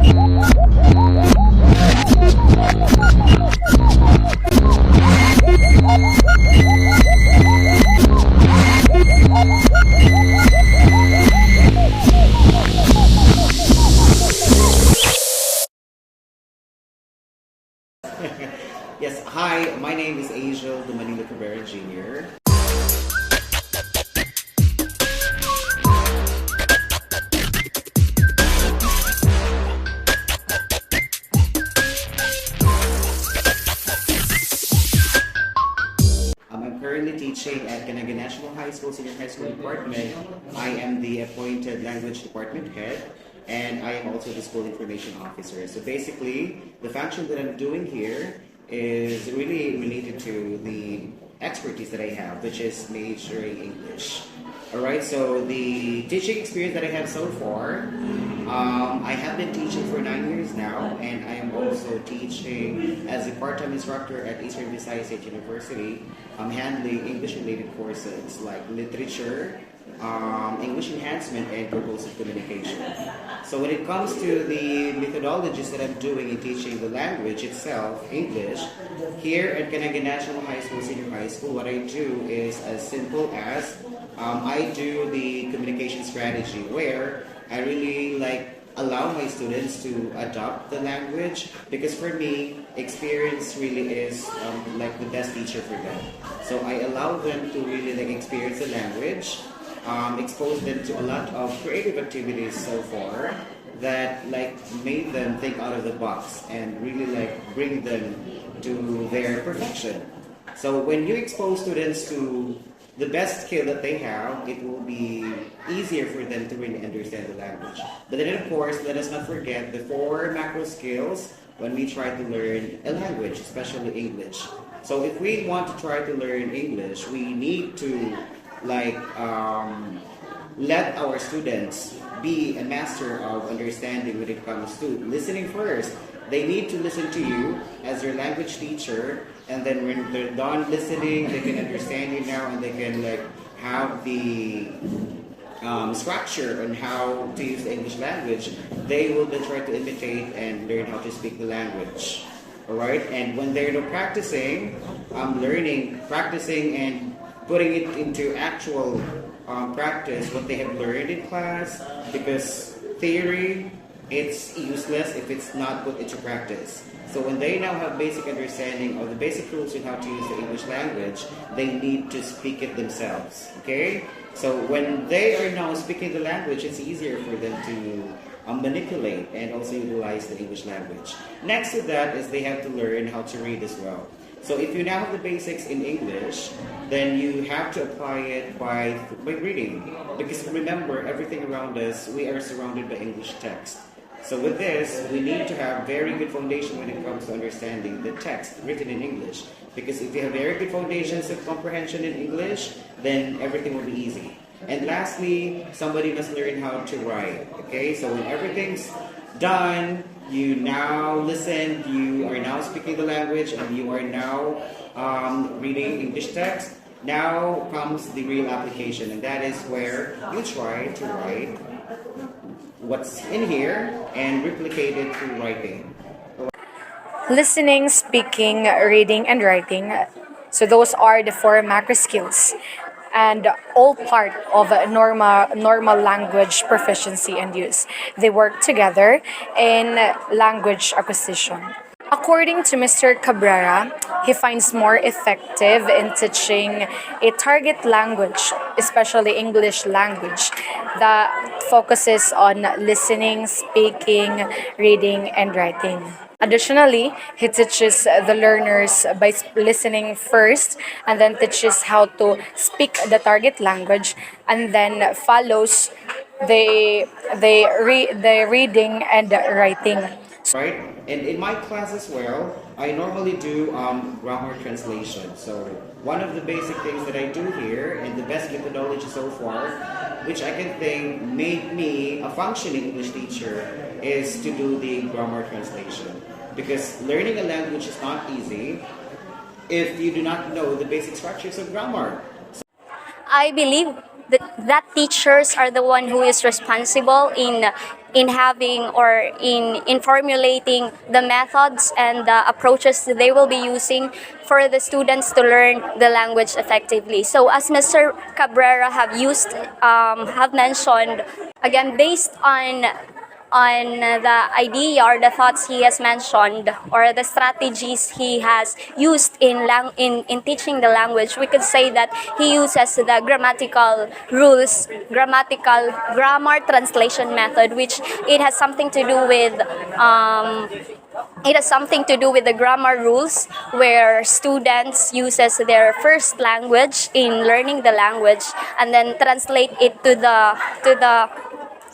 Yes, hi, my name is Angel Dumanilo Cabrera Jr. I'm currently teaching at Canaga National High School Senior High School Department. I am the appointed language department head, and I am also the school information officer. So basically, the function that I'm doing here is really related to the expertise that I have, which is majoring English. Alright, so the teaching experience that I have so far, I have been teaching for 9 years now, and I am also teaching as a part-time instructor at Eastern Visayas State University. I'm handling English-related courses like literature, English enhancement, and propulsive communication. So when it comes to the methodologies that I'm doing in teaching the language itself, English, here at Canaga National High School, Senior High School, what I do is as simple as I do the communication strategy where I really allow my students to adopt the language, because for me, experience really is the best teacher for them. So I allow them to really experience the language, expose them to a lot of creative activities so far that made them think out of the box and really bring them to their perfection. So when you expose students to the best skill that they have, it will be easier for them to really understand the language. But then of course, let us not forget the 4 macro skills when we try to learn a language, especially English. So if we want to try to learn English, we need to let our students be a master of understanding when it comes to listening first. They need to listen to you as your language teacher, and then when they're done listening, they can understand you now, and they can have the structure on how to use the English language. They will then try to imitate and learn how to speak the language. Alright, and when they're practicing, practicing and putting it into actual practice what they have learned in class, because theory, it's useless if it's not put into practice. So when they now have basic understanding of the basic rules on how to use the English language, they need to speak it themselves. Okay? So when they are now speaking the language, it's easier for them to manipulate and also utilize the English language. Next to that is they have to learn how to read as well. So if you now have the basics in English, then you have to apply it by reading. Because remember, everything around us, we are surrounded by English text. So with this, we need to have very good foundation when it comes to understanding the text written in English. Because if you have very good foundations of comprehension in English, then everything will be easy. And lastly, somebody must learn how to write. Okay, so when everything's done, you now listen, you are now speaking the language, and you are now reading English text. Now comes the real application, and that is where you try to write what's in here and replicate it through writing. Listening, speaking, reading, and writing. So those are the 4 macro skills, and all part of normal language proficiency and use. They work together in language acquisition. According to Mr. Cabrera, he finds more effective in teaching a target language, especially English language, that focuses on listening, speaking, reading, and writing. Additionally, he teaches the learners by listening first, and then teaches how to speak the target language, and then follows the reading and writing. Right? And in my class as well, I normally do grammar translation. So one of the basic things that I do here, and the best methodology so far, which I can think made me a functioning English teacher, is to do the grammar translation. Because learning a language is not easy if you do not know the basic structures of grammar. I believe that teachers are the one who is responsible in having or in formulating the methods and the approaches that they will be using for the students to learn the language effectively. So as Mr. Cabrera have mentioned, again, based on the idea or the thoughts he has mentioned or the strategies he has used in teaching the language, we could say that he uses the grammatical rules, grammar translation method, which it has something to do with the grammar rules where students uses their first language in learning the language and then translate it to the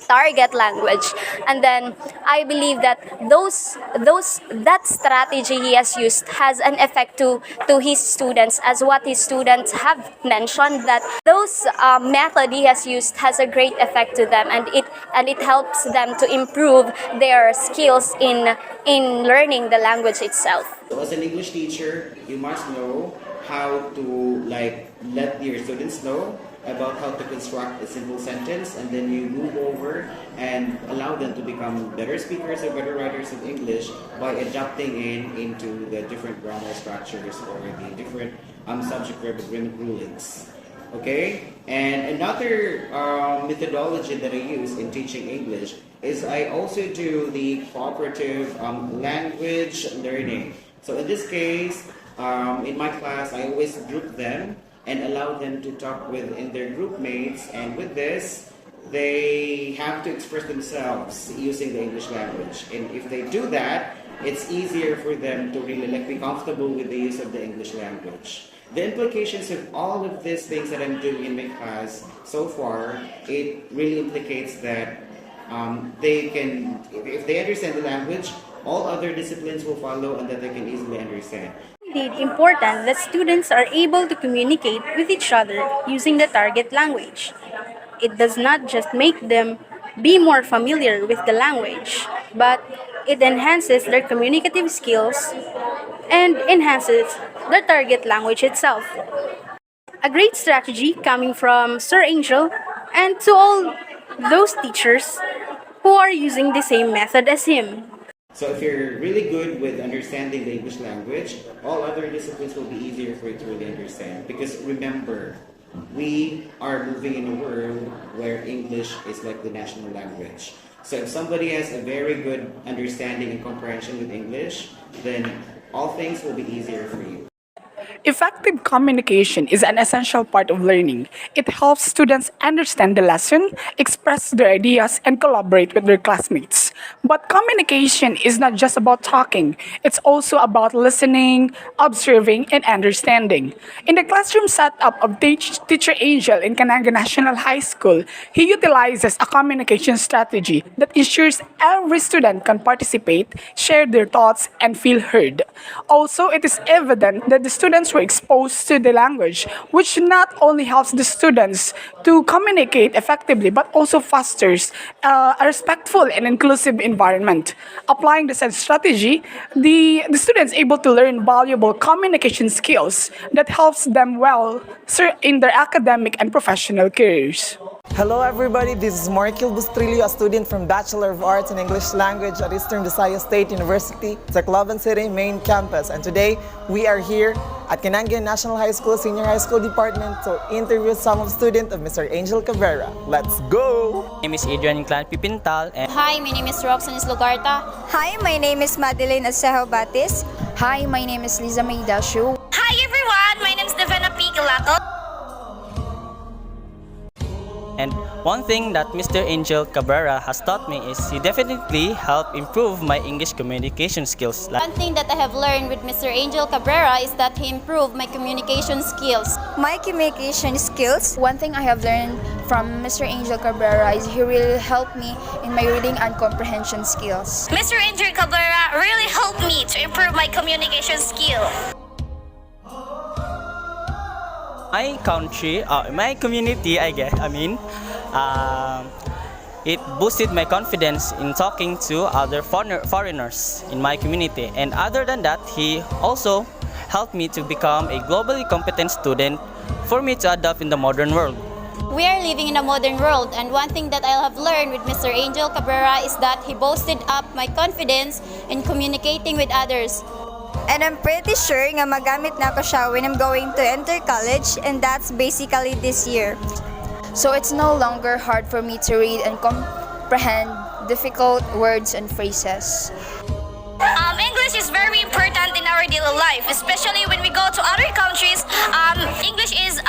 target language. And then I believe that that strategy he has used has an effect to his students, as what his students have mentioned, that those method he has used has a great effect to them, and it helps them to improve their skills in learning the language itself. So as an English teacher, you must know how to let your students know about how to construct a simple sentence, and then you move over and allow them to become better speakers or better writers of English by adapting into the different grammar structures or the different subject verb agreement rulings. Okay? And another methodology that I use in teaching English is I also do the cooperative language learning. So in this case, in my class, I always group them and allow them to talk within their group mates, and with this, they have to express themselves using the English language. And if they do that, it's easier for them to really be comfortable with the use of the English language. The implications of all of these things that I'm doing in my class so far, it really implicates that they can, if they understand the language, all other disciplines will follow and that they can easily understand. Indeed important that students are able to communicate with each other using the target language. It does not just make them be more familiar with the language, but it enhances their communicative skills and enhances the target language itself. A great strategy coming from Sir Angel and to all those teachers who are using the same method as him. So if you're really good with understanding the English language, all other disciplines will be easier for you to really understand. Because remember, we are moving in a world where English is like the national language. So if somebody has a very good understanding and comprehension with English, then all things will be easier for you. Effective communication is an essential part of learning. It helps students understand the lesson, express their ideas, and collaborate with their classmates. But communication is not just about talking. It's also about listening, observing, and understanding. In the classroom setup of Teacher Angel in Canaga National High School, he utilizes a communication strategy that ensures every student can participate, share their thoughts, and feel heard. Also, it is evident that the students were exposed to the language, which not only helps the students to communicate effectively, but also fosters a respectful and inclusive environment. Applying the said strategy, the students able to learn valuable communication skills that helps them well in their academic and professional careers. Hello everybody, this is Marquil Bustrillo, a student from Bachelor of Arts in English Language at Eastern Visayas State University, Tacloban City main campus. And today, we are here at Canangayan National High School Senior High School Department to interview some of students of Mr. Angel Cabrera. Let's go! My name is Adrian Inclan Pipintal. And Hi, my name is Roxanne Islogarta. Hi, my name is Madeline Acejo Batis. Hi, my name is Liza Maidashu. Hi everyone, my name is Devena P. Galato. And one thing that Mr. Angel Cabrera has taught me is he definitely helped improve my English communication skills. One thing that I have learned with Mr. Angel Cabrera is that he improved my communication skills. My communication skills. One thing I have learned from Mr. Angel Cabrera is he really helped me in my reading and comprehension skills. Mr. Angel Cabrera really helped me to improve my communication skill. My country, my community, it boosted my confidence in talking to other foreigners in my community. And other than that, he also helped me to become a globally competent student for me to adapt in the modern world. We are living in a modern world, and one thing that I have learned with Mr. Angel Cabrera is that he boosted up my confidence in communicating with others. And I'm pretty sure nga magamit na ko siya when I'm going to enter college, and that's basically this year. So it's no longer hard for me to read and comprehend difficult words and phrases. English is very important in our daily life, especially when we go to other countries. English is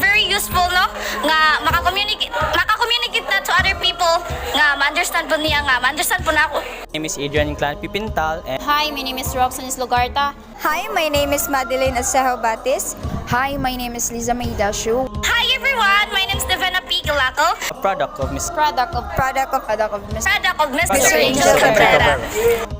very useful, no? Nga maka-communicate na to other people nga ma-understand po niya nga ma-understand po na ako. My name is Adrian Inclán Pipintal, and Hi, my name is Roxanne Islogarta. Hi, my name is Madeline Acejo Batis. Hi, my name is Liza Maidashu. Hi everyone, my name is Devena P. Galaco, a product of Miss Product of Product of Mr. product of Mr. Mr. Angel Cabrera.